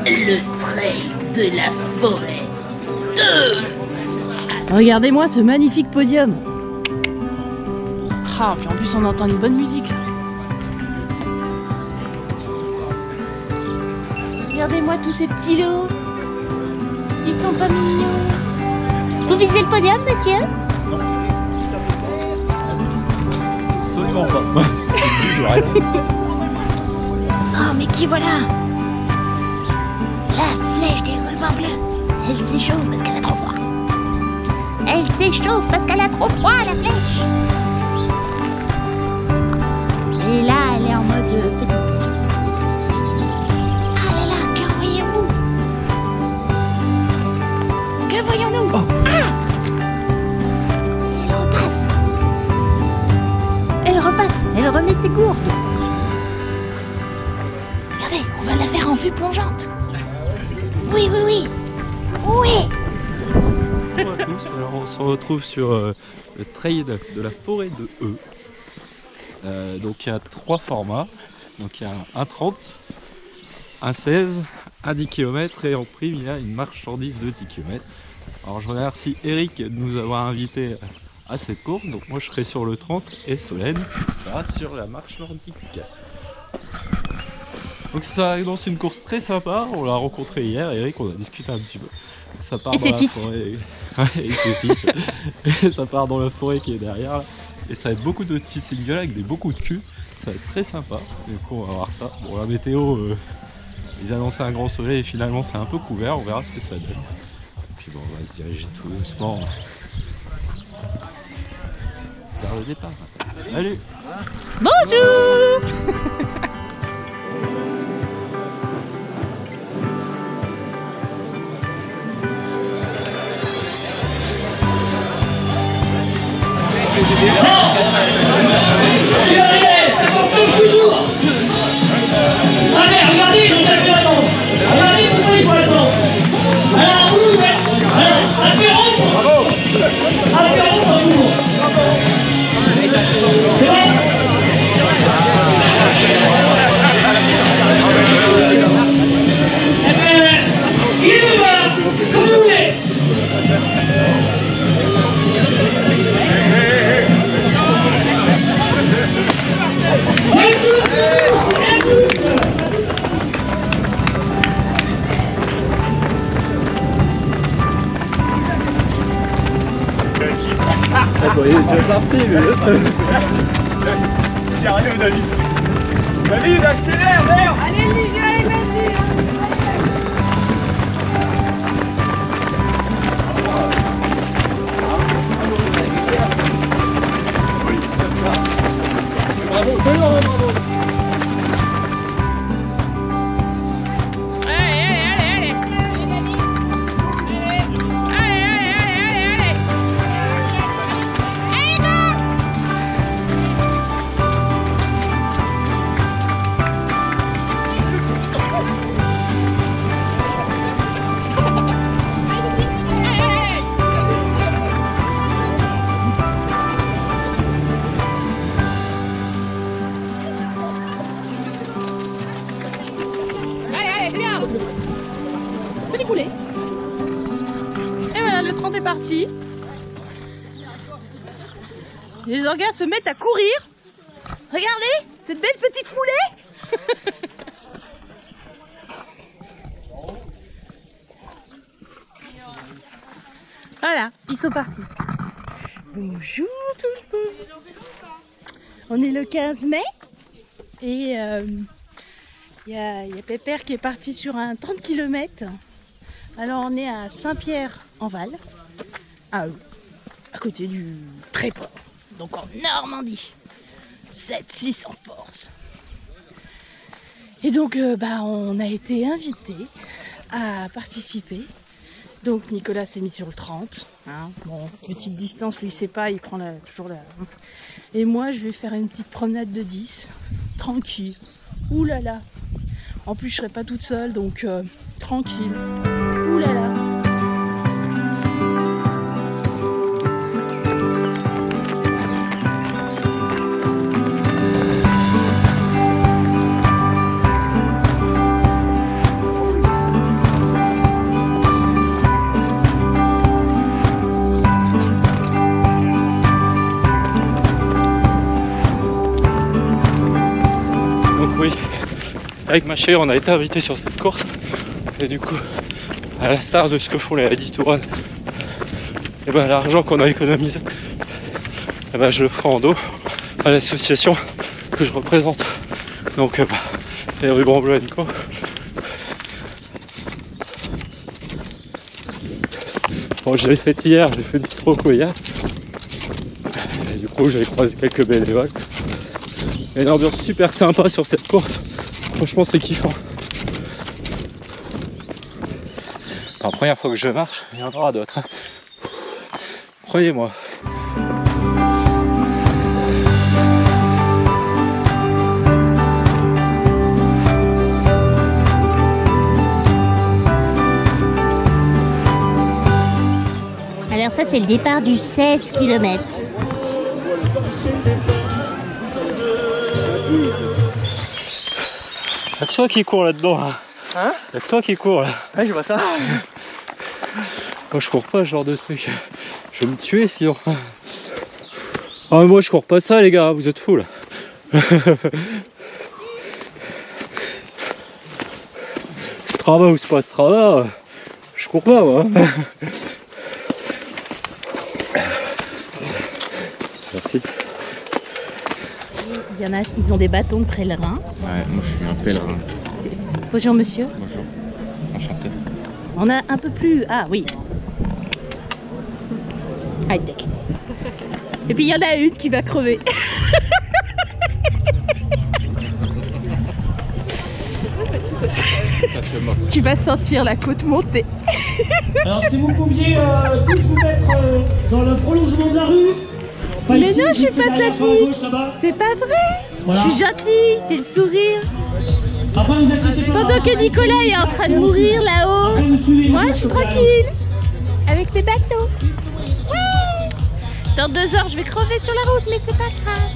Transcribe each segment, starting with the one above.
Le trail de la forêt 2. Regardez-moi ce magnifique podium. Ah, puis en plus on entend une bonne musique là. Regardez-moi tous ces petits lots. Ils sont pas mignons. Vous visez le podium, monsieur? Absolument pas. Oh, mais qui voilà? La flèche des rubans bleus. Elle s'échauffe parce qu'elle a trop froid. Elle s'échauffe parce qu'elle a trop froid, la flèche. Et là, elle est en mode petit. Ah là là, que voyez-vous? Que voyons-nous? Oh. Ah! Elle repasse. Elle repasse. Elle remet ses gourdes. Regardez, on va la faire en vue plongeante. Oui, oui, oui. Oui. Bonjour à tous, alors on se retrouve sur le trail de la forêt de E. Donc il y a 3 formats. Donc il y a un 30, un 16, un 10 km et en prime il y a une marchandise de 10 km. Alors je remercie Eric de nous avoir invités à cette course. Donc moi je serai sur le 30 et Solène sera sur la marche nordique. Donc ça annonce une course très sympa, on l'a rencontré hier, Eric, on a discuté un petit peu. Ça part et dans ses la fils. forêt. Ouais, et ses fils. Et ça part dans la forêt qui est derrière là. Et ça va être beaucoup de petits singles avec beaucoup de culs. Ça va être très sympa. Du coup on va voir ça. Bon la météo, ils annonçaient un grand soleil et finalement c'est un peu couvert, on verra ce que ça donne. Et puis bon on va se diriger tout doucement vers le départ. Allez. Bonjour. Ça compte toujours. Allez, regardez, vous avez raison. Regardez pourquoi il faut raison. Alors, vous, alors, apéro. Bravo. Apéro, ça vous. C'est bon. Eh bien, il me va, comme vous voulez. Il est déjà parti Sérieux David. David, accélère, merde. Allez, Lige, allez, vas-y. Bravo, bravo. Petit poulet. Et voilà, le 30 est parti. Les orgas se mettent à courir. Regardez, cette belle petite foulée. Voilà, ils sont partis. Bonjour tout le monde. On est le 15 mai et il y a Pépère qui est parti sur un 30 km. Alors on est à Saint-Pierre-en-Val, à côté du Tréport, donc en Normandie. 7-6 en force. Et donc on a été invité à participer. Donc Nicolas s'est mis sur le 30. Hein. Bon, petite distance, lui c'est pas, il prend toujours la... Et moi je vais faire une petite promenade de 10, tranquille. Ouh là là. En plus je serai pas toute seule, donc tranquille. Ouh là là. avec ma chérie, on a été invité sur cette course. Et du coup, à la star de ce que font les Ready to Run, et ben l'argent qu'on a économisé, et ben je le ferai en dos à l'association que je représente. Donc les Rubans Bleus & Co. Bon, je l'ai fait hier, j'ai fait une petite roco hier. Et du coup, j'ai croisé quelques bénévoles. Il y a une ambiance super sympa sur cette course. Franchement, c'est kiffant. La première fois que je marche, il y en aura d'autres. Hein. Croyez-moi. Alors ça c'est le départ du 16 km. Y'a que toi qui cours là-dedans. Hein? Y'a que toi qui cours là. Ouais, je vois ça. Moi je cours pas ce genre de truc. Je vais me tuer sinon. Ah mais moi je cours pas ça les gars, vous êtes fous là. Strava ou c'est pas Strava, je cours pas moi. Merci. Il y en a, ils ont des bâtons de pèlerin. Ouais, moi je suis un pèlerin. Bonjour monsieur. Bonjour. Enchanté. On a un peu plus... Ah oui. High tech. Et puis il y en a une qui va crever. Tu vas sentir la côte monter. Alors si vous pouviez tous vous mettre dans le prolongement de la rue. Pas Mais ici, non, je suis juste pas derrière, sur la sadique. gauche, là-bas. C'est pas vrai. Voilà. Je suis gentille, c'est le sourire. Après vous inquiétez pas. Pendant que Nicolas est en train de mourir là-haut, Après, vous suivez moi les je suis autres, tranquille. Avec mes bateaux. Ouais. Dans 2 heures je vais crever sur la route, mais c'est pas grave.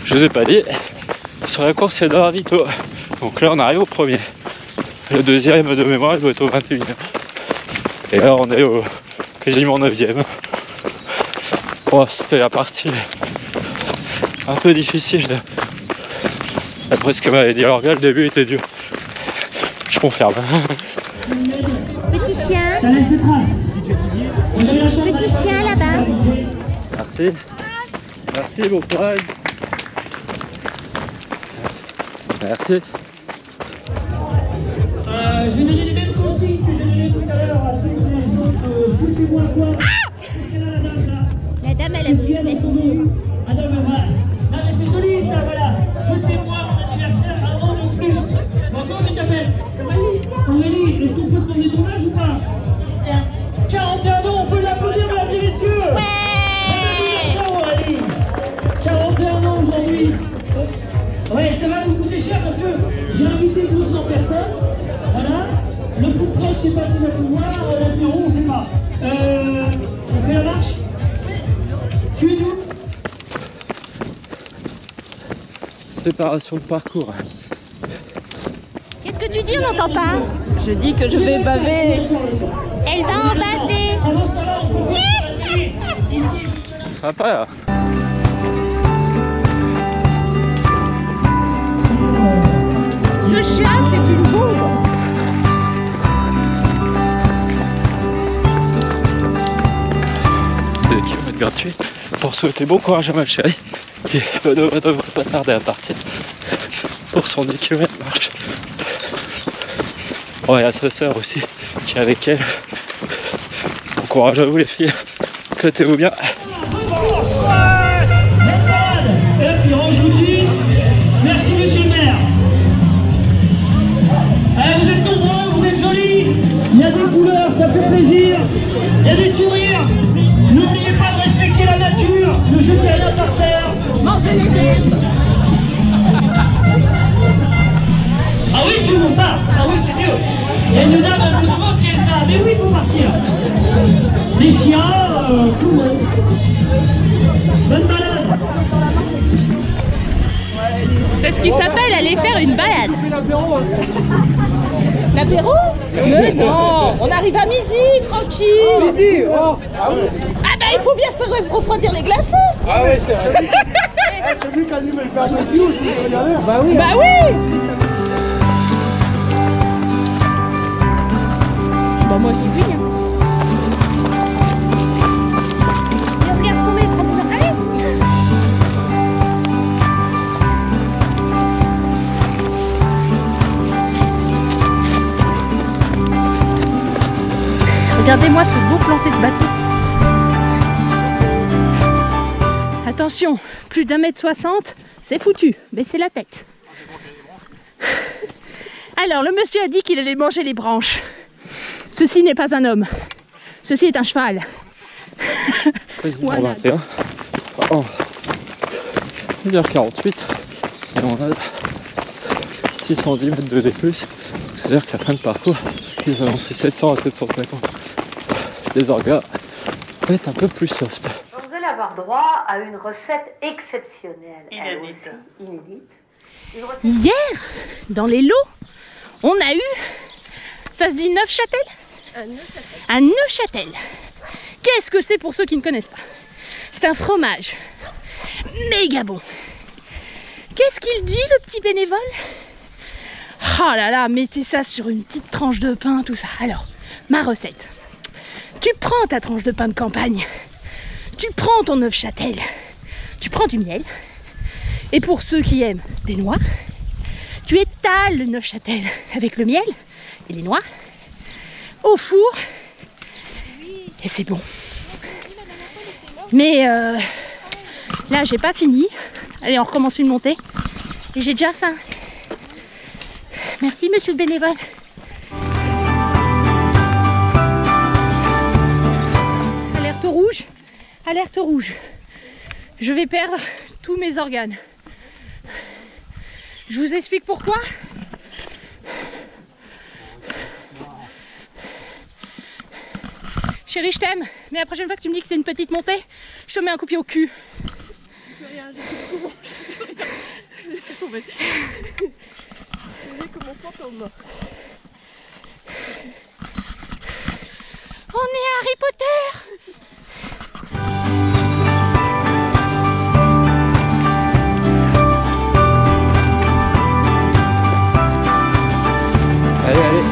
Je vous ai pas dit, sur la course c'est de ravito. Donc là on arrive au premier. Le deuxième de mémoire il doit être au 21e. Et là on est au quasiment 9e. Oh, c'était la partie un peu difficile. Après ce que m'avait dit Lorga, le début était dur. Je confirme. Petit chien, Ça laisse des traces. Vous avez la chance petit chien là-bas. Merci. Merci, bon courage. Merci. Merci. Je vais donner les mêmes consignes que j'ai données tout à l'heure à tous les autres. Foutez-moi quoi. La dame elle a Qu'est-ce qu'il y pris a dans son nom? Madame Leval. Non mais c'est joli ça, voilà. Souhaitez-moi mon anniversaire un an de plus. Bon, comment tu t'appelles? Aurélie, est-ce qu'on peut te demander ton âge ou pas? 41 ans, on peut l'applaudir mesdames et messieurs. Bon anniversaire Aurélie. 41 ans aujourd'hui. Ouais, ça va vous coûter cher parce que j'ai invité 200 personnes. Voilà. Le food truck, je sais pas si on va pouvoir. L'apéro, on sait pas. On fait la marche? Tu es d'où? Séparation de parcours. Qu'est-ce que tu dis, on n'entend pas? Je dis que je vais baver. Elle va en baver. Pendant ce temps-là, on peut ici. Sympa là. Ce chat c'est une bombe. Des kilomètres gratuits pour souhaiter bon courage à ma chérie qui ne devrait pas tarder à partir pour son 10 km marche. Bon, il y a sa sœur aussi qui est avec elle. Bon courage à vous les filles, éclatez-vous bien. Et puis Roche Gouty. Merci monsieur le maire. Vous êtes nombreux, vous êtes jolis. Il y a des couleurs, ça fait plaisir. Il y a des sourires. N'oubliez pas de respecter la nature, ne jetez rien par terre. Mangez les herbes. part. Ah oui, c'est mieux. Il y a une dame un peu devant si elle part. Mais oui, il faut partir. Les chiens, tout le monde. Bonne balade. C'est ce qui s'appelle aller faire une balade. L'apéro? Mais non, on arrive à midi, tranquille. Midi, oh. Ah bah il faut bien faire refroidir les glaçons. Ah ouais, c'est vrai. C'est lui qui allume le barbecue aussi. Bah oui. Bah oui. Bah moi c'est oui. Regarde ton maître, allez. Regardez-moi ce beau planté de bateau. Attention, plus d'1m60, c'est foutu, baissez la tête. Alors, le monsieur a dit qu'il allait manger les branches. Ceci n'est pas un homme, ceci est un cheval. Voilà. 21. Oh. 1h48 et on a 610 mètres de D+. C'est-à-dire qu'à la fin de parcours, ils ont lancé 700 à 750. Les orgas vont être un peu plus soft. Vous allez avoir droit à une recette exceptionnelle, elle aussi, inédite. Hier, dans les lots, on a eu, ça se dit Neufchâtel ? Un Neufchâtel. Qu'est-ce que c'est pour ceux qui ne connaissent pas? C'est un fromage méga bon. Qu'est-ce qu'il dit le petit bénévole? Oh là là, mettez ça sur une petite tranche de pain, tout ça. Alors, ma recette. Tu prends ta tranche de pain de campagne, tu prends ton Neufchâtel, tu prends du miel, et pour ceux qui aiment des noix, tu étales le Neufchâtel avec le miel et les noix au four, et c'est bon. Mais là, j'ai pas fini. Allez, on recommence une montée, et j'ai déjà faim. Merci, monsieur le bénévole. Rouge, alerte rouge. Je vais perdre tous mes organes. Je vous explique pourquoi. Chérie, je t'aime, mais la prochaine fois que tu me dis que c'est une petite montée, je te mets un coup de pied au cul. Laissez tomber. Je comme mon fantôme. On est à Harry Potter. Allez, allez.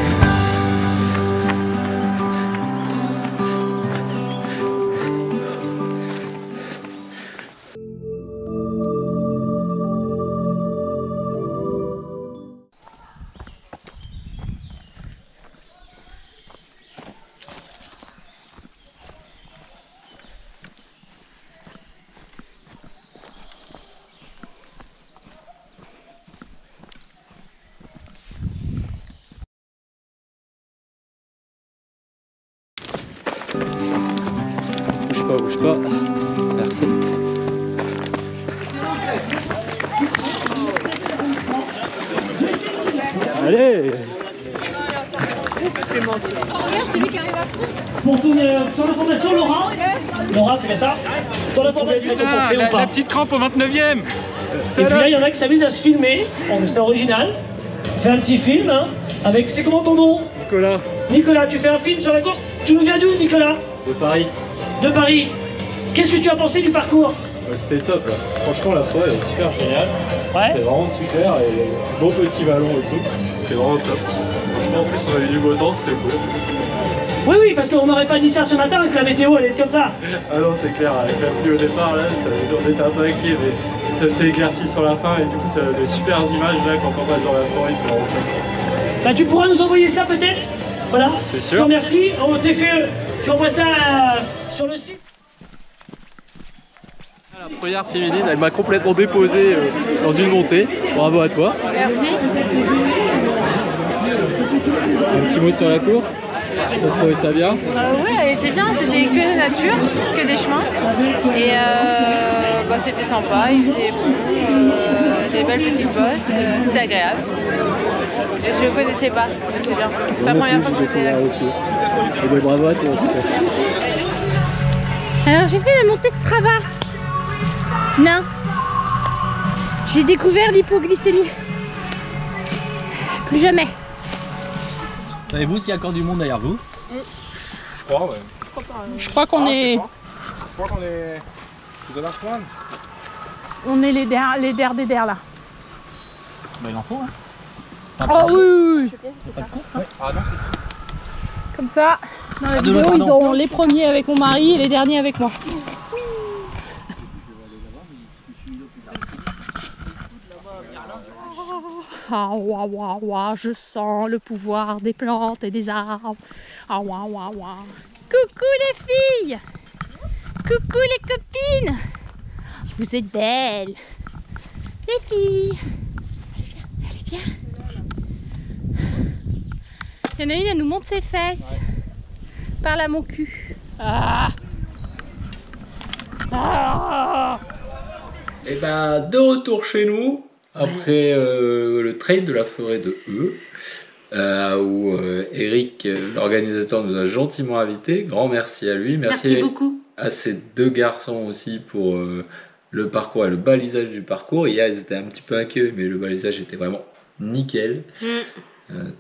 Bouge pas. Merci. Allez. Pour ton information, Laura, c'est bien ça. Ton information, tu pensé ou pas? La petite crampe au 29e. Et puis là, il y en a qui s'amusent à se filmer. C'est original. On fait un petit film, hein, avec... C'est comment ton nom? Nicolas. Nicolas, tu fais un film sur la course. Tu nous viens d'où, Nicolas? De Paris. De Paris. Qu'est-ce que tu as pensé du parcours? C'était top là. Franchement, la fois elle est super géniale. Ouais. C'est vraiment super et beau petit ballon et tout. C'est vraiment top. Franchement, en plus, on a eu du beau temps, c'était cool. Oui, oui, parce qu'on n'aurait pas dit ça ce matin que la météo allait être comme ça. Ah non, c'est clair. Avec la pluie au départ, là, on était un peu inquiets, mais ça s'est éclairci sur la fin et du coup, ça a de super images là quand on passe dans la forêt, c'est vraiment top. Bah, tu pourras nous envoyer ça peut-être? Voilà. C'est sûr. Je te remercie. Au TFE, tu envoies ça sur le site. La première féminine, elle m'a complètement déposé dans une montée. Bravo à toi. Merci. Un petit mot sur la course. Vous trouvez ça bien? Oui, elle était bien, c'était que de nature, que des chemins. Et c'était sympa, il faisait bon. des belles petites bosses, c'était agréable. Et je ne le connaissais pas, c'est bien. C'est la première fois que je faisais là. Aussi. Et ben, bravo à toi en tout cas. Alors j'ai fait la montée de Strava. Non. J'ai découvert l'hypoglycémie. Plus jamais. Savez-vous s'il y a encore du monde derrière vous? Je crois, ouais. Je crois qu'on est... Je crois qu'on est... The last one. On est les der des der là. Bah il en faut, hein. Oh oui. Pas de course, hein. Ah non, c'est... Comme ça, dans la Ah, de vidéo, l'autre, ils pardon. auront les premiers avec mon mari et les derniers avec moi. Ah, ouah, ouah, ouah, je sens le pouvoir des plantes et des arbres. Ah, ouah, ouah, ouah. Coucou les filles! Coucou les copines! Vous êtes belles! Les filles! Allez, viens! Il y en a une, elle nous montre ses fesses. Par là, mon cul. Ah! Ah! Et ben de retour chez nous après le trail de la forêt de E où Eric, l'organisateur, nous a gentiment invités. Grand merci à lui. Merci beaucoup. À ces deux garçons aussi pour le parcours et le balisage du parcours. Hier ils étaient un petit peu inquiets mais le balisage était vraiment nickel.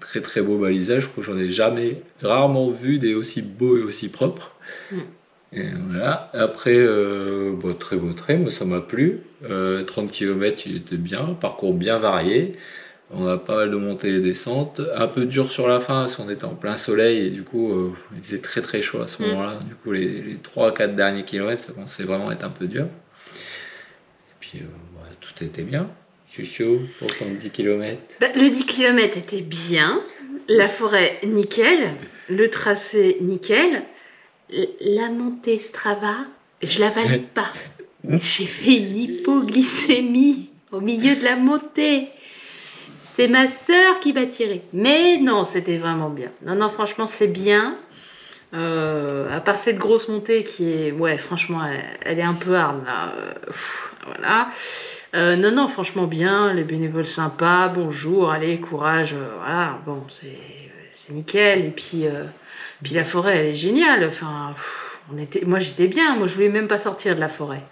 Très très beau balisage. Je crois que j'en ai rarement vu des aussi beaux et aussi propres. Et voilà. Après, très beau trait, moi ça m'a plu. 30 km, il était bien, parcours bien varié. On a pas mal de montées et descentes. Un peu dur sur la fin parce qu'on était en plein soleil et du coup, il faisait très très chaud à ce moment-là. Du coup, les 3-4 derniers kilomètres, ça commençait vraiment à être un peu dur. Et puis, tout était bien. Chouchou, pour ton 10 km. Bah, le 10 km était bien. La forêt, nickel. Le tracé, nickel. La montée Strava, je la valide pas. J'ai fait une hypoglycémie au milieu de la montée. C'est ma sœur qui m'a tiré. Mais non, c'était vraiment bien. Non, franchement, c'est bien. À part cette grosse montée qui est... Ouais, franchement, elle est un peu hard, là. Voilà. Non, franchement, bien. Les bénévoles sympas. Bonjour, allez, courage. Voilà, bon, c'est nickel. Et puis la forêt, elle est géniale. Enfin, moi, j'étais bien. Moi, je voulais même pas sortir de la forêt.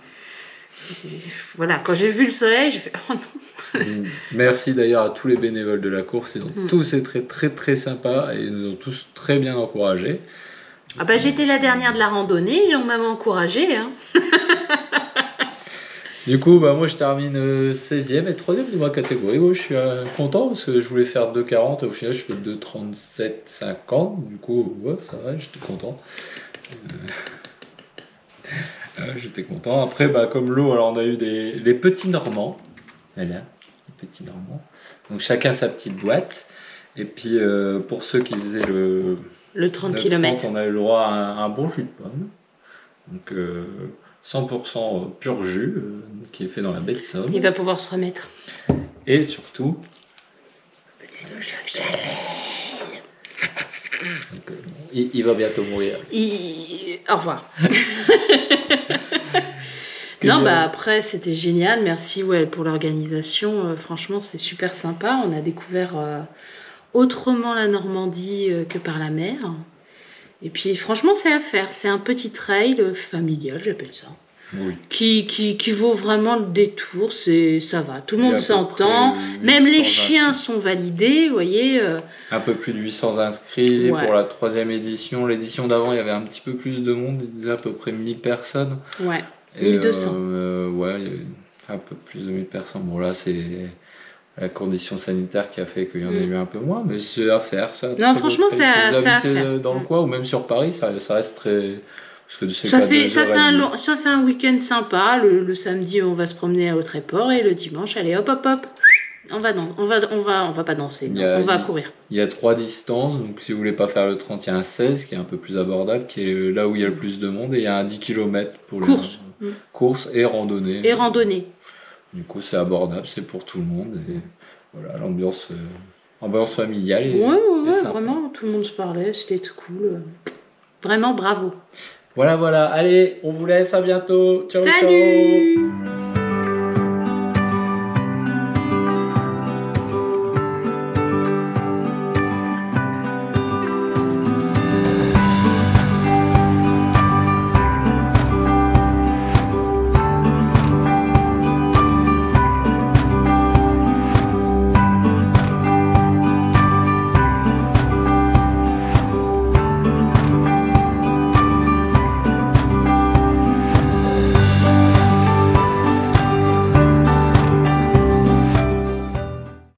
Voilà, quand j'ai vu le soleil, j'ai fait oh non. Merci d'ailleurs à tous les bénévoles de la course, ils ont tous été très très très sympas et ils nous ont tous très bien encouragés. Ah bah j'étais la dernière de la randonnée, ils ont même encouragé. Hein. Du coup, moi je termine 16e et 3e de ma catégorie. Moi je suis content parce que je voulais faire 2,40 et au final je fais 2,37,50. Du coup, ouais, ça va, j'étais content. J'étais content. Après, comme l'eau, alors on a eu les petits Normands. Voilà, les petits Normands. Donc chacun sa petite boîte. Et puis pour ceux qui faisaient le 30 km, on a eu le droit à un bon jus de pomme. Donc 100% pur jus qui est fait dans la baie de Somme. Il va pouvoir se remettre. Et surtout, petit le Jacques. Donc, il va bientôt mourir. Au revoir. Non, après c'était génial. Merci pour l'organisation. Franchement, c'est super sympa. On a découvert autrement la Normandie que par la mer. Et puis franchement, c'est à faire. C'est un petit trail familial, j'appelle ça. Oui. Qui vaut vraiment le détour, ça va, tout le monde s'entend, même les chiens sont validés, vous voyez. Un peu plus de 800 inscrits pour la 3e édition. L'édition d'avant, il y avait un petit peu plus de monde, il disait à peu près 1000 personnes. Ouais, 1200. Ouais, il y avait un peu plus de 1000 personnes. Bon là, c'est la condition sanitaire qui a fait qu'il y en a eu un peu moins, mais c'est à faire. Ça, non, franchement, c'est à faire. Dans le coin ou même sur Paris, ça reste très... Ça fait un week-end sympa. Le samedi, on va se promener à Autréport et le dimanche, allez hop, on va pas danser, on va courir. Il y a 3 distances, donc si vous voulez pas faire le 30, il y a un 16 qui est un peu plus abordable, qui est là où il y a le plus de monde, et il y a un 10 km pour course et randonnée. Du coup, c'est abordable, c'est pour tout le monde. Et voilà, l'ambiance familiale. Ouais, vraiment, tout le monde se parlait, c'était tout cool. Vraiment, bravo. Voilà, allez, on vous laisse, à bientôt. Ciao, Salut. ciao.